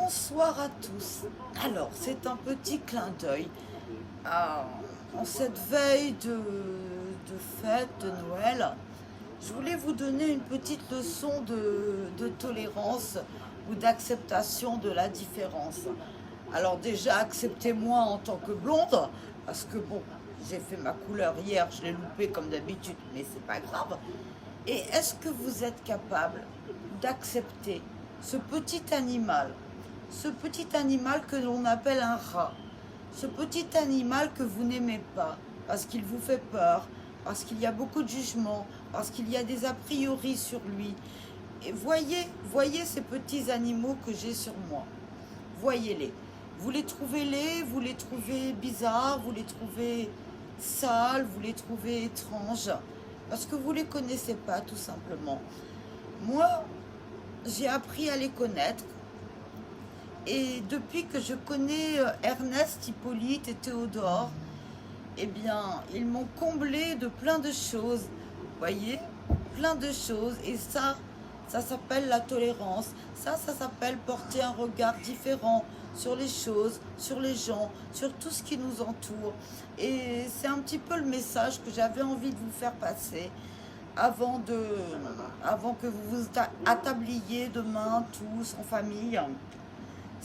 Bonsoir à tous. Alors, c'est un petit clin d'œil en cette veille de fête de Noël. Je voulais vous donner une petite leçon de tolérance ou d'acceptation de la différence. Alors déjà, acceptez-moi en tant que blonde, parce que bon, j'ai fait ma couleur hier, je l'ai loupé comme d'habitude, mais c'est pas grave. Et est-ce que vous êtes capable d'accepter ce petit animal que l'on appelle un rat, ce petit animal que vous n'aimez pas, parce qu'il vous fait peur, parce qu'il y a beaucoup de jugements, parce qu'il y a des a priori sur lui. Et voyez ces petits animaux que j'ai sur moi. Voyez-les. Vous les trouvez laids, vous les trouvez bizarres, vous les trouvez sales, vous les trouvez étranges, parce que vous ne les connaissez pas tout simplement. Moi, j'ai appris à les connaître. Et depuis que je connais Ernest, Hippolyte et Théodore, eh bien, ils m'ont comblé de plein de choses. Vous voyez, plein de choses. Et ça s'appelle la tolérance. Ça s'appelle porter un regard différent sur les choses, sur les gens, sur tout ce qui nous entoure. Et c'est un petit peu le message que j'avais envie de vous faire passer avant que vous vous attabliez demain tous en famille.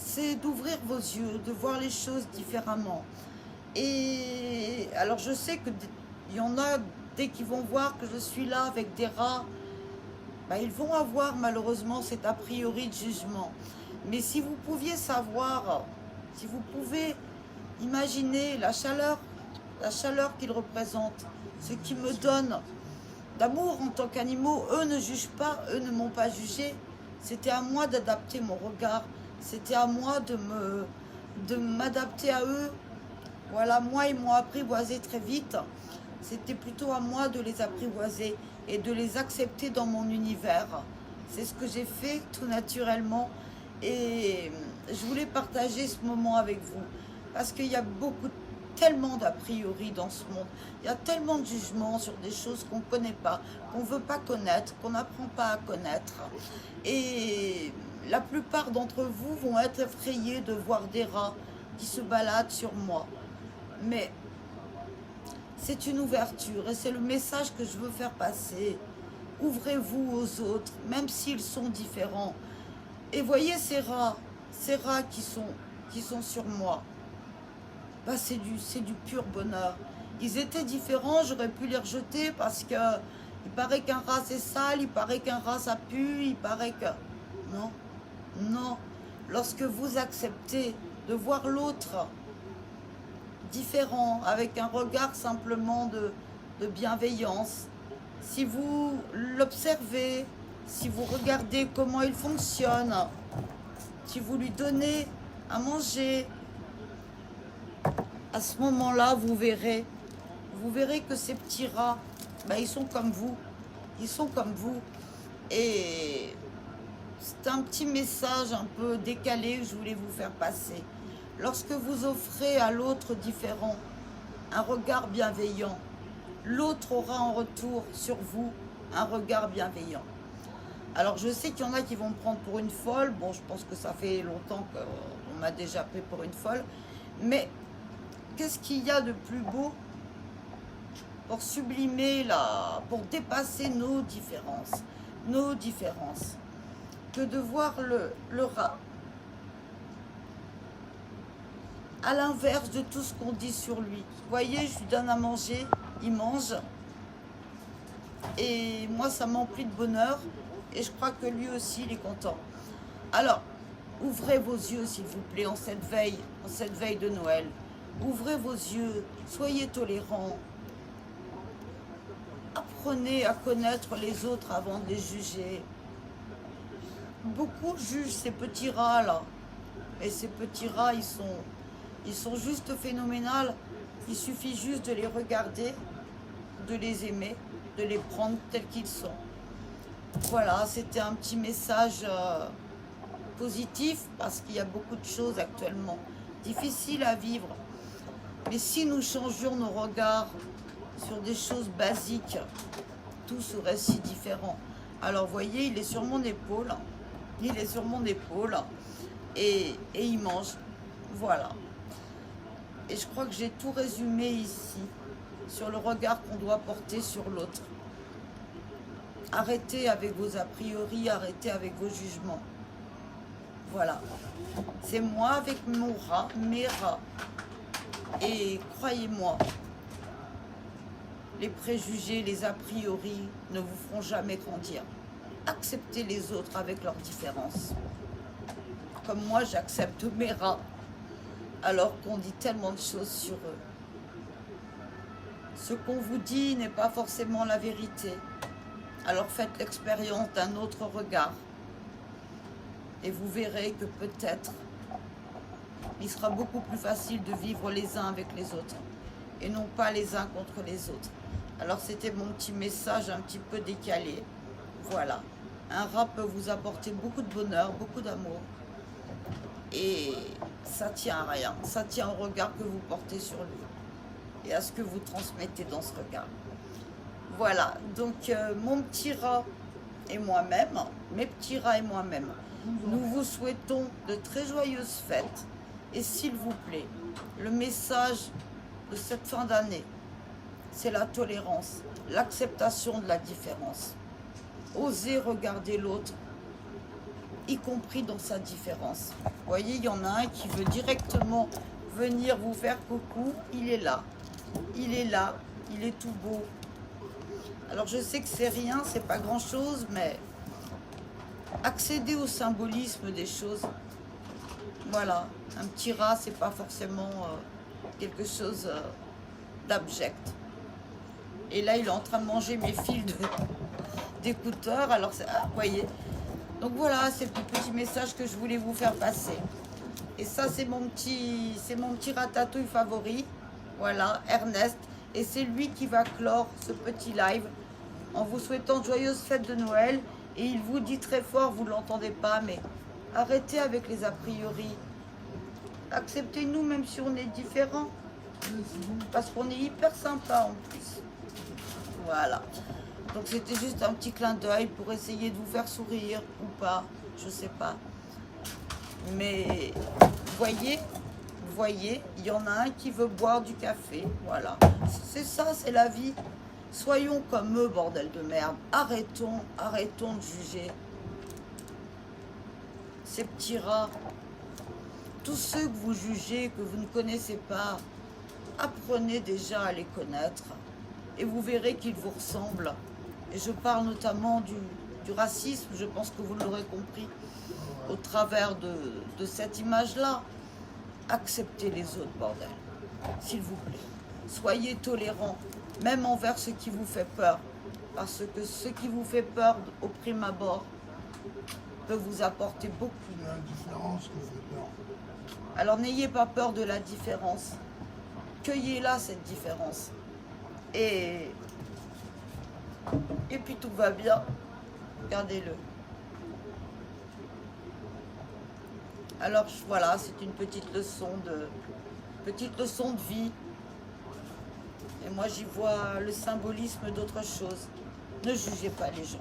C'est d'ouvrir vos yeux, de voir les choses différemment. Et alors je sais qu'il y en a, dès qu'ils vont voir que je suis là avec des rats, ils vont avoir malheureusement cet a priori de jugement. Mais si vous pouviez savoir, si vous pouvez imaginer la chaleur qu'ils représentent, ce qui me donne d'amour en tant qu'animaux, eux ne jugent pas, eux ne m'ont pas jugé. C'était à moi d'adapter mon regard. C'était à moi de m'adapter à eux. Voilà, moi, ils m'ont apprivoisé très vite. C'était plutôt à moi de les apprivoiser et de les accepter dans mon univers. C'est ce que j'ai fait tout naturellement. Et je voulais partager ce moment avec vous. Parce qu'il y a tellement d'a priori dans ce monde. Il y a tellement de jugements sur des choses qu'on ne connaît pas, qu'on ne veut pas connaître, qu'on n'apprend pas à connaître. Et la plupart d'entre vous vont être effrayés de voir des rats qui se baladent sur moi. Mais c'est une ouverture et c'est le message que je veux faire passer. Ouvrez-vous aux autres, même s'ils sont différents. Et voyez ces rats qui sont sur moi. C'est du pur bonheur. Ils étaient différents, j'aurais pu les rejeter parce que il paraît qu'un rat c'est sale, il paraît qu'un rat ça pue, il paraît que... Non, non. Lorsque vous acceptez de voir l'autre différent, avec un regard simplement de bienveillance, si vous l'observez, si vous regardez comment il fonctionne, si vous lui donnez à manger, à ce moment-là, vous verrez que ces petits rats, ils sont comme vous. Ils sont comme vous. Et c'est un petit message un peu décalé que je voulais vous faire passer. Lorsque vous offrez à l'autre différent un regard bienveillant, l'autre aura en retour sur vous un regard bienveillant. Alors je sais qu'il y en a qui vont me prendre pour une folle. Bon, je pense que ça fait longtemps qu'on m'a déjà pris pour une folle. Mais qu'est-ce qu'il y a de plus beau pour sublimer, pour dépasser nos différences, que de voir le rat à l'inverse de tout ce qu'on dit sur lui. Vous voyez, je lui donne à manger, il mange, et moi ça m'emplit de bonheur, et je crois que lui aussi il est content. Alors, ouvrez vos yeux s'il vous plaît en cette veille de Noël. Ouvrez vos yeux, soyez tolérants. Apprenez à connaître les autres avant de les juger. Beaucoup jugent ces petits rats là. Et ces petits rats, ils sont juste phénoménaux. Il suffit juste de les regarder, de les aimer, de les prendre tels qu'ils sont. Voilà, c'était un petit message positif parce qu'il y a beaucoup de choses actuellement difficiles à vivre. Mais si nous changions nos regards sur des choses basiques, tout serait si différent. Alors, vous voyez, il est sur mon épaule. et il mange. Voilà. Et je crois que j'ai tout résumé ici, sur le regard qu'on doit porter sur l'autre. Arrêtez avec vos a priori, arrêtez avec vos jugements. Voilà. C'est moi avec mon rat, mes rats. Et croyez-moi, les préjugés, les a priori ne vous feront jamais grandir. Acceptez les autres avec leurs différences. Comme moi, j'accepte mes rats, alors qu'on dit tellement de choses sur eux. Ce qu'on vous dit n'est pas forcément la vérité. Alors faites l'expérience d'un autre regard. Et vous verrez que peut-être, il sera beaucoup plus facile de vivre les uns avec les autres. Et non pas les uns contre les autres. Alors c'était mon petit message un petit peu décalé. Voilà. Un rat peut vous apporter beaucoup de bonheur, beaucoup d'amour. Et ça tient à rien. Ça tient au regard que vous portez sur lui. Et à ce que vous transmettez dans ce regard. Voilà. Donc mon petit rat et moi-même, mes petits rats et moi-même, nous vous souhaitons de très joyeuses fêtes. Et s'il vous plaît, le message de cette fin d'année, c'est la tolérance, l'acceptation de la différence. Osez regarder l'autre, y compris dans sa différence. Vous voyez, il y en a un qui veut directement venir vous faire coucou. Il est là, il est là, il est tout beau. Alors je sais que c'est rien, c'est pas grand-chose, mais accédez au symbolisme des choses. Voilà, un petit rat, c'est pas forcément quelque chose d'abject. Et là, il est en train de manger mes fils d'écouteurs. Alors, vous voyez. Donc voilà, c'est le petit message que je voulais vous faire passer. Et ça, c'est mon petit ratatouille favori. Voilà, Ernest. Et c'est lui qui va clore ce petit live en vous souhaitant de joyeuses fêtes de Noël. Et il vous dit très fort, vous ne l'entendez pas, mais arrêtez avec les a priori. Acceptez-nous même si on est différents. Parce qu'on est hyper sympa en plus. Voilà. Donc c'était juste un petit clin d'œil pour essayer de vous faire sourire ou pas. Je sais pas. Mais vous voyez, il y en a un qui veut boire du café. Voilà. C'est ça, c'est la vie. Soyons comme eux, bordel de merde. Arrêtons de juger. Ces petits rats. Tous ceux que vous jugez, que vous ne connaissez pas, apprenez déjà à les connaître. Et vous verrez qu'ils vous ressemblent. Et je parle notamment du racisme, je pense que vous l'aurez compris, au travers de cette image-là. Acceptez les autres, bordel, s'il vous plaît. Soyez tolérants, même envers ce qui vous fait peur. Parce que ce qui vous fait peur au prime abord peut vous apporter beaucoup. La différence que vous faites peur. Alors n'ayez pas peur de la différence. Cueillez-la, cette différence. Et puis tout va bien. Regardez-le. Alors voilà, c'est une petite leçon de vie. Et moi j'y vois le symbolisme d'autre chose. Ne jugez pas les gens.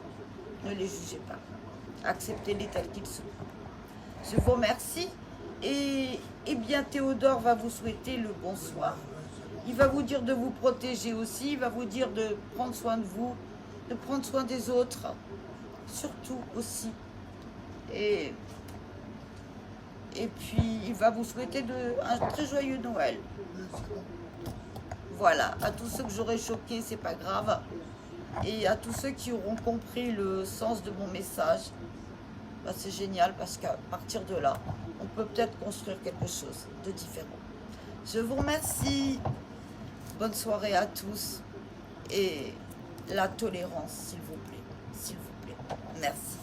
Ne les jugez pas. Acceptez-les tels qu'ils sont. Je vous remercie. Et bien Théodore va vous souhaiter le bonsoir. Il va vous dire de vous protéger aussi. Il va vous dire de prendre soin de vous, de prendre soin des autres. Surtout aussi. Et puis, il va vous souhaiter un très joyeux Noël. Voilà, à tous ceux que j'aurais choqués, c'est pas grave. Et à tous ceux qui auront compris le sens de mon message, bah, c'est génial parce qu'à partir de là, on peut peut-être construire quelque chose de différent. Je vous remercie. Bonne soirée à tous. Et la tolérance, s'il vous plaît. S'il vous plaît. Merci.